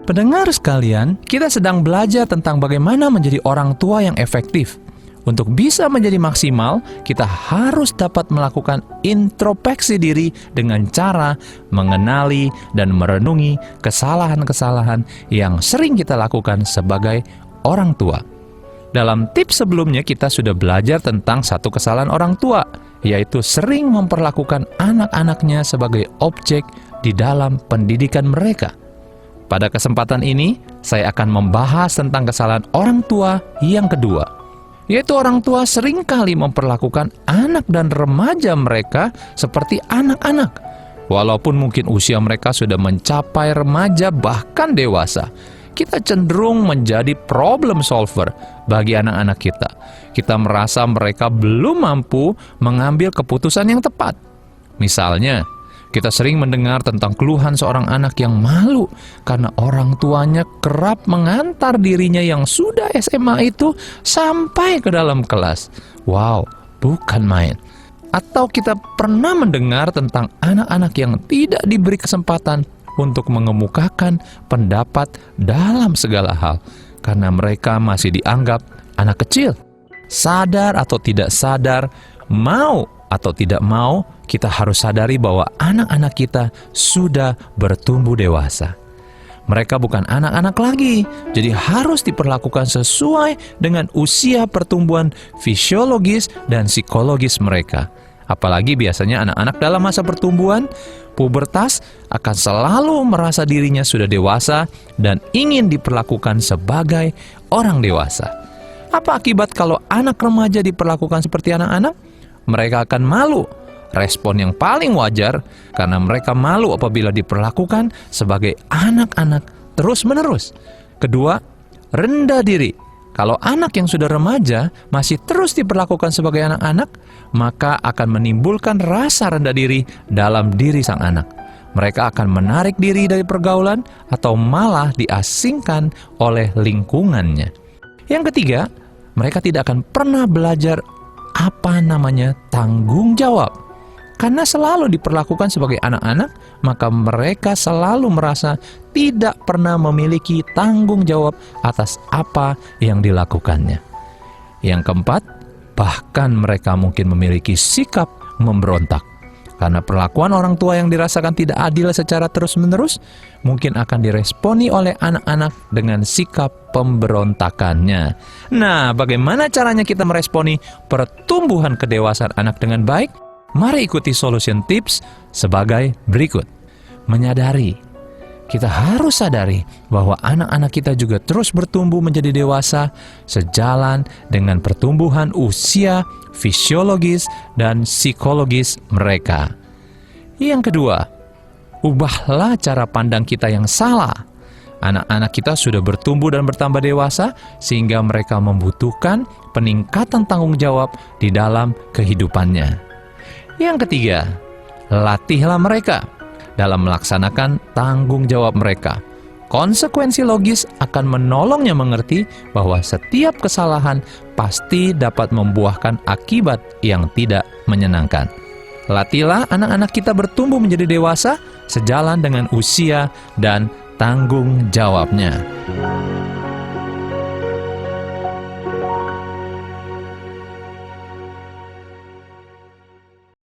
Pendengar sekalian, kita sedang belajar tentang bagaimana menjadi orang tua yang efektif. Untuk bisa menjadi maksimal, kita harus dapat melakukan introspeksi diri dengan cara mengenali dan merenungi kesalahan-kesalahan yang sering kita lakukan sebagai orang tua. Dalam tips sebelumnya kita sudah belajar tentang satu kesalahan orang tua, yaitu sering memperlakukan anak-anaknya sebagai objek di dalam pendidikan mereka. Pada kesempatan ini, saya akan membahas tentang kesalahan orang tua yang kedua, yaitu orang tua seringkali memperlakukan anak dan remaja mereka seperti anak-anak. Walaupun mungkin usia mereka sudah mencapai remaja bahkan dewasa, kita cenderung menjadi problem solver bagi anak-anak kita. Kita merasa mereka belum mampu mengambil keputusan yang tepat. Misalnya, kita sering mendengar tentang keluhan seorang anak yang malu karena orang tuanya kerap mengantar dirinya yang sudah SMA itu sampai ke dalam kelas. Wow, bukan main. Atau kita pernah mendengar tentang anak-anak yang tidak diberi kesempatan untuk mengemukakan pendapat dalam segala hal karena mereka masih dianggap anak kecil. Sadar atau tidak sadar, mau atau tidak mau, kita harus sadari bahwa anak-anak kita sudah bertumbuh dewasa. Mereka bukan anak-anak lagi, jadi harus diperlakukan sesuai dengan usia pertumbuhan fisiologis dan psikologis mereka. Apalagi biasanya anak-anak dalam masa pertumbuhan, pubertas, akan selalu merasa dirinya sudah dewasa dan ingin diperlakukan sebagai orang dewasa. Apa akibat kalau anak remaja diperlakukan seperti anak-anak? Mereka akan malu. Respon yang paling wajar karena mereka malu apabila diperlakukan sebagai anak-anak terus-menerus. Kedua, rendah diri. Kalau anak yang sudah remaja masih terus diperlakukan sebagai anak-anak, maka akan menimbulkan rasa rendah diri dalam diri sang anak. Mereka akan menarik diri dari pergaulan atau malah diasingkan oleh lingkungannya. Yang ketiga, mereka tidak akan pernah belajar tanggung jawab. Karena selalu diperlakukan sebagai anak-anak, maka mereka selalu merasa tidak pernah memiliki tanggung jawab atas apa yang dilakukannya. Yang keempat, bahkan mereka mungkin memiliki sikap memberontak. Karena perlakuan orang tua yang dirasakan tidak adil secara terus-menerus, mungkin akan diresponi oleh anak-anak dengan sikap pemberontakannya. Nah, bagaimana caranya kita meresponi pertumbuhan kedewasaan anak dengan baik? Mari ikuti solution tips sebagai berikut. Menyadari, kita harus sadari bahwa anak-anak kita juga terus bertumbuh menjadi dewasa sejalan dengan pertumbuhan usia fisiologis dan psikologis mereka. Yang kedua, ubahlah cara pandang kita yang salah. Anak-anak kita sudah bertumbuh dan bertambah dewasa sehingga mereka membutuhkan peningkatan tanggung jawab di dalam kehidupannya. Yang ketiga, latihlah mereka dalam melaksanakan tanggung jawab mereka. Konsekuensi logis akan menolongnya mengerti bahwa setiap kesalahan pasti dapat membuahkan akibat yang tidak menyenangkan. Latihlah anak-anak kita bertumbuh menjadi dewasa sejalan dengan usia dan tanggung jawabnya.